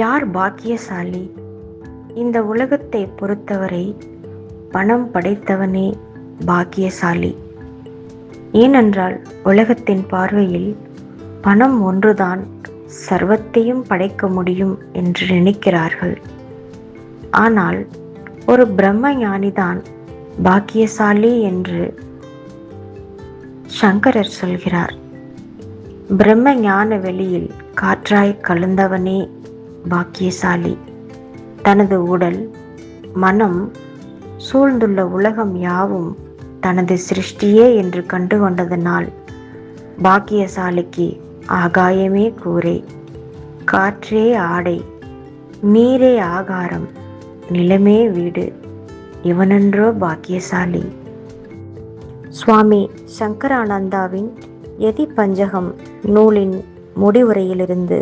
யார் பாக்கியசாலி? இந்த உலகத்தை பொறுத்தவரை பணம் படைத்தவனே பாக்கியசாலி. ஏனென்றால் உலகத்தின் பார்வையில் பணம் ஒன்றுதான் சர்வத்தையும் படைக்க முடியும் என்று நினைக்கிறார்கள். ஆனால் ஒரு பிரம்ம ஞானிதான் பாக்கியசாலி என்று சங்கரர் சொல்கிறார். பிரம்ம ஞான வெளியில் காற்றாய் கலந்தவனே பாக்கியசாலி. தனது உடல், மனம், சூழ்ந்துள்ள உலகம் யாவும் தனது சிருஷ்டியே என்று கண்டுகொண்டதனால் பாக்கியசாலிக்கு ஆகாயமே கூரை, காற்றே ஆடை, நீரே ஆகாரம், நிலமே வீடு. இவனென்றோ பாக்கியசாலி. சுவாமி சங்கரானந்தாவின் யதி பஞ்சகம் நூலின் முடிவுரையிலிருந்து